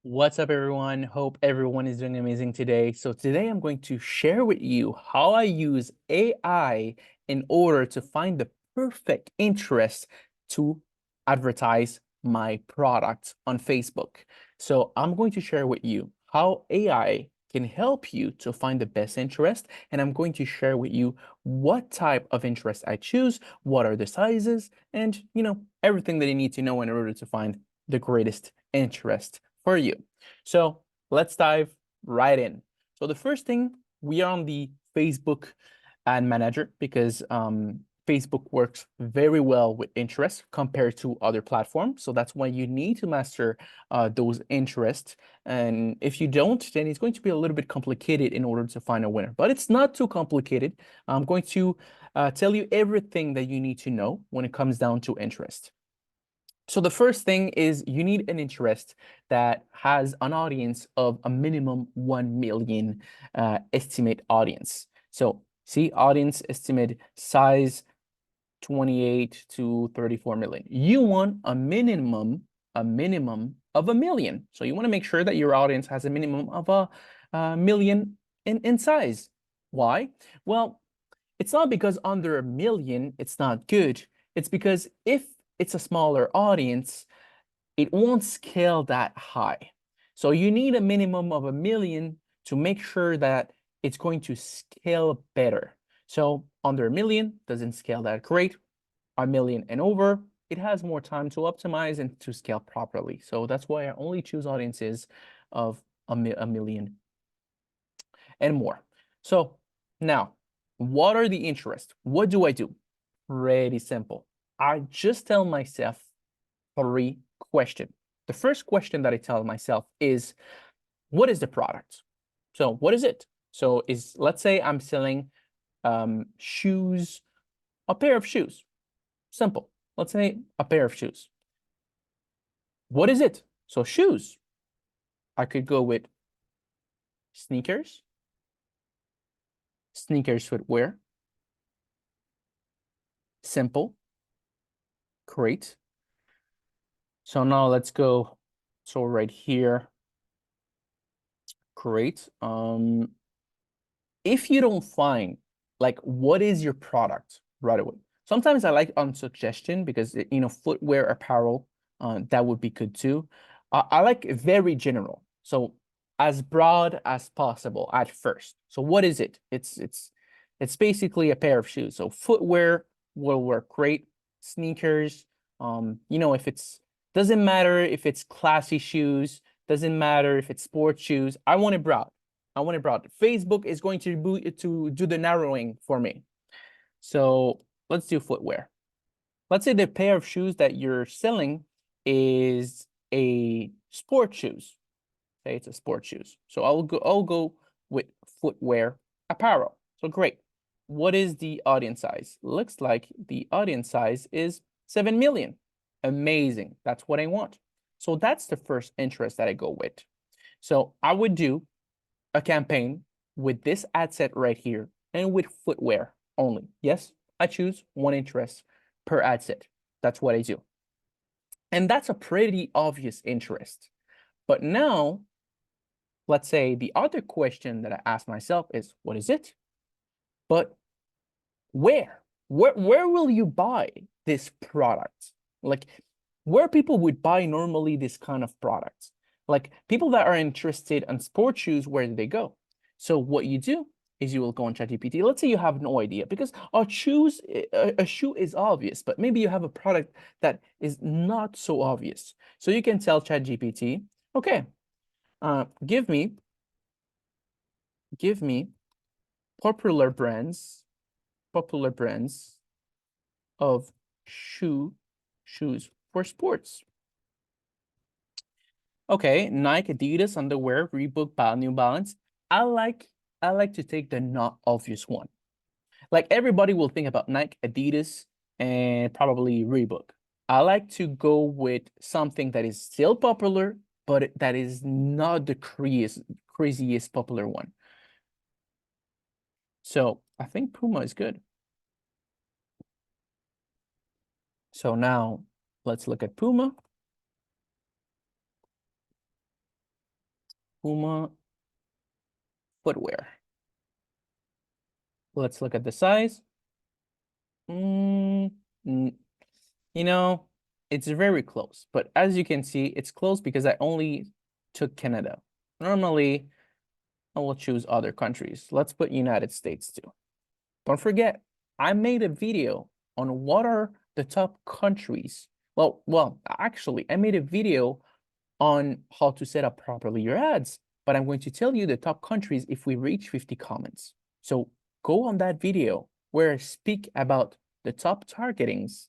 What's up, everyone? Hope everyone is doing amazing today. So today I'm going to share with you how I use AI in order to find the perfect interest to advertise my product on Facebook. So I'm going to share with you how AI can help you to find the best interest, and I'm going to share with you what type of interest I choose, what are the sizes, and everything that you need to know in order to find the greatest interest for you. So let's dive right in. So the first thing, we are on the Facebook ad manager because Facebook works very well with interest compared to other platforms. So that's why you need to master those interests. And if you don't, then it's going to be a little bit complicated in order to find a winner. But it's not too complicated. I'm going to tell you everything that you need to know when it comes down to interest. So the first thing is you need an interest that has an audience of a minimum 1 million estimate audience. So see, audience estimate size 28 to 34 million. You want a minimum of a million. So you want to make sure that your audience has a minimum of a million in size. Why? Well, it's not because under a million it's not good. It's because if it's a smaller audience, it won't scale that high. So you need a minimum of a million to make sure that it's going to scale better. So under a million doesn't scale that great. A million and over, it has more time to optimize and to scale properly. So that's why I only choose audiences of a million and more. So now, what are the interests? What do I do? Pretty simple. I just tell myself 3 questions. The first question that I tell myself is, what is the product? So what is it? So let's say I'm selling shoes, a pair of shoes. Simple. Let's say a pair of shoes. What is it? So shoes. I could go with sneakers, sneakers footwear, simple, great. So now let's go. So right here, great. If you don't find like what is your product right away, sometimes I like on suggestion because footwear, apparel, that would be good too. I like very general, so as broad as possible at first. So what is it? It's basically a pair of shoes. So footwear will work great. Sneakers, if it's doesn't matter if it's classy shoes, doesn't matter if it's sports shoes. I want it broad. I want it broad. Facebook is going to do the narrowing for me. So let's do footwear. Let's say the pair of shoes that you're selling is a sport shoes. Say it's a sport shoes. So I'll go with footwear apparel. So great. What is the audience size? Looks like the audience size is 7 million. Amazing. That's what I want. So that's the first interest that I go with. So I would do a campaign with this ad set right here and with footwear only. Yes, I choose 1 interest per ad set. That's what I do. And that's a pretty obvious interest. But now, let's say the other question that I ask myself is, what is it? But where? Where will you buy this product? Like, where people would buy normally this kind of product? Like people that are interested in sports shoes, where do they go? So what you do is you will go on ChatGPT. Let's say you have no idea because a shoe is obvious, but maybe you have a product that is not so obvious. So you can tell ChatGPT, okay, give me popular brands of shoes for sports. Okay, Nike, Adidas, underwear, Reebok, New Balance. I like to take the not obvious one. Like everybody will think about Nike, Adidas, and probably Reebok. I like to go with something that is still popular, but that is not the craziest popular one. So I think Puma is good. So now let's look at Puma. Puma footwear. Let's look at the size. Mm, you know, it's very close, but as you can see, it's close because I only took Canada. Normally, I will choose other countries. Let's put United States too. Don't forget, I made a video on what are the top countries. Well, actually, I made a video on how to set up properly your ads, but I'm going to tell you the top countries if we reach 50 comments. So go on that video where I speak about the top targetings,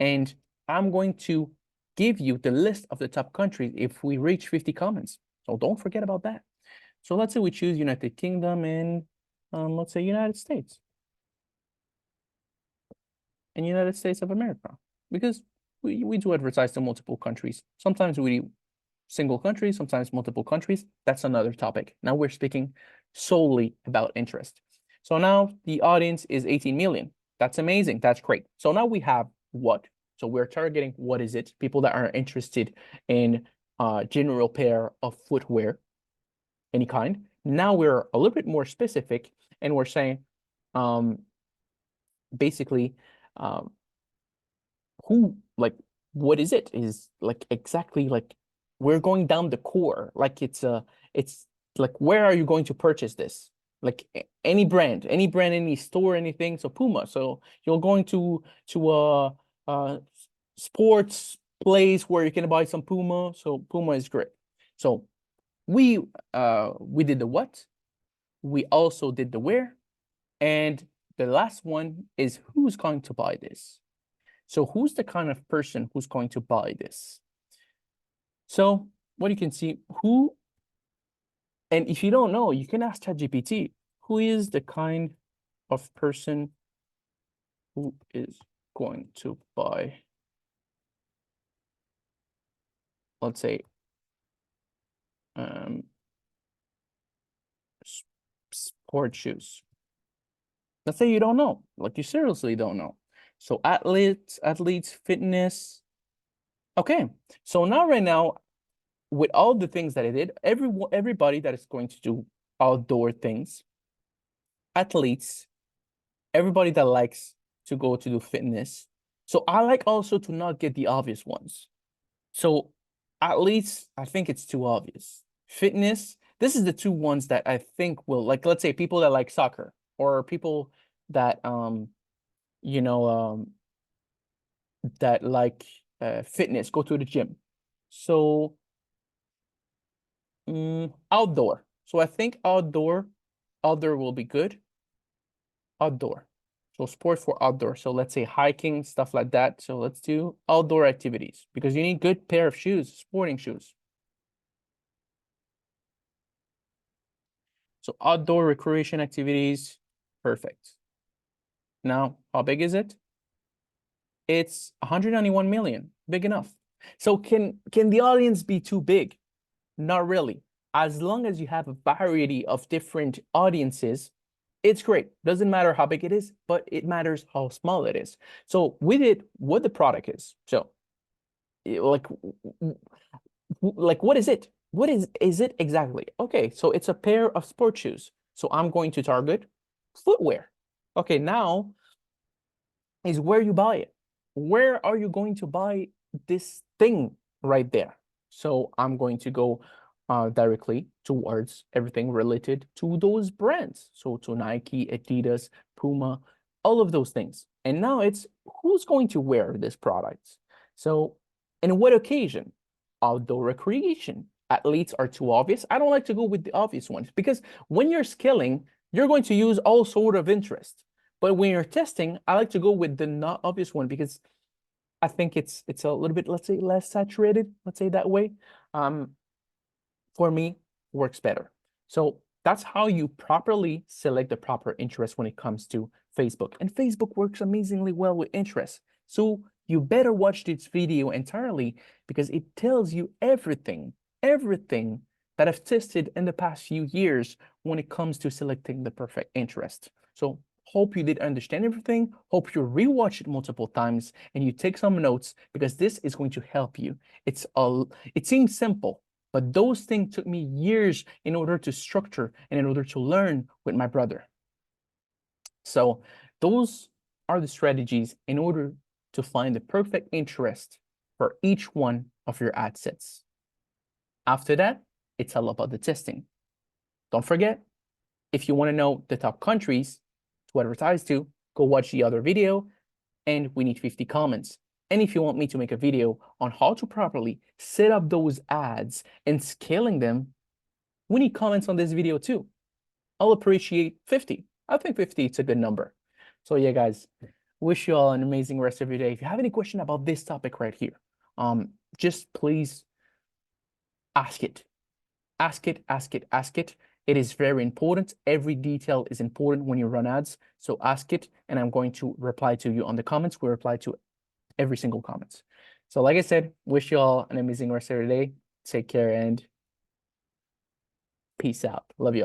and I'm going to give you the list of the top countries if we reach 50 comments. So don't forget about that. So let's say we choose United Kingdom and let's say United States and United States of America, because we do advertise to multiple countries. Sometimes we do single countries, sometimes multiple countries. That's another topic. Now we're speaking solely about interest. So now the audience is 18 million. That's amazing. That's great. So now we have what? So we're targeting what is it? People that are interested in general pair of footwear, any kind. Now we're a little bit more specific and we're saying basically who, like, what is it? Is like exactly like we're going down the core. Like it's like where are you going to purchase this? Like any brand, any store, anything. So Puma. So you're going to a sports place where you can buy some Puma. So Puma is great. So we did the what, we also did the where, and the last one is who's going to buy this. So who's the kind of person who's going to buy this? So what you can see, who, and if you don't know, you can ask ChatGPT, who is the kind of person who is going to buy, let's say, sport shoes. Let's say you don't know, like you seriously don't know. So athletes, fitness. Okay, so now right now, with all the things that I did, everybody that is going to do outdoor things, athletes, everybody that likes to go to do fitness. So I like also to not get the obvious ones. So athletes, I think it's too obvious. Fitness, this is the two ones that I think will, like, let's say people that like soccer or people that you know that like fitness, go to the gym. So outdoor. So I think outdoor will be good. Outdoor. So sport for outdoor. So let's say hiking, stuff like that. So let's do outdoor activities because you need good pair of shoes, sporting shoes. So outdoor recreation activities, perfect. Now, how big is it? It's 191 million, big enough. So can the audience be too big? Not really. As long as you have a variety of different audiences, it's great. Doesn't matter how big it is, but it matters how small it is. So with it, what the product is. So like what is it? What is it exactly? Okay, so it's a pair of sport shoes. So I'm going to target footwear. Okay, now is where you buy it. Where are you going to buy this thing right there? So I'm going to go directly towards everything related to those brands. So to Nike, Adidas, Puma, all of those things. And now it's who's going to wear this product. So in what occasion? Outdoor recreation. Athletes are too obvious. I don't like to go with the obvious ones because when you're scaling, you're going to use all sort of interest. But when you're testing, I like to go with the not obvious one because I think it's a little bit, let's say, less saturated, let's say that way. For me, works better. So that's how you properly select the proper interest when it comes to Facebook. And Facebook works amazingly well with interest. So you better watch this video entirely because it tells you everything that I've tested in the past few years when it comes to selecting the perfect interest. So hope you did understand everything. Hope you rewatch it multiple times and you take some notes because this is going to help you. It seems simple, But those things took me years in order to structure and in order to learn with my brother. So those are the strategies in order to find the perfect interest for each one of your ad sets. After that, it's all about the testing. Don't forget, if you want to know the top countries to advertise to, go watch the other video, and we need 50 comments. And if you want me to make a video on how to properly set up those ads and scaling them, we need comments on this video too. I'll appreciate 50. I think 50 is a good number. So yeah, guys, wish you all an amazing rest of your day. If you have any question about this topic right here, just please ask it. Ask it, ask it, ask it. It is very important. Every detail is important when you run ads. So ask it, and I'm going to reply to you on the comments. We reply to every single comment. So like I said, wish you all an amazing rest of your day. Take care and peace out. Love you all.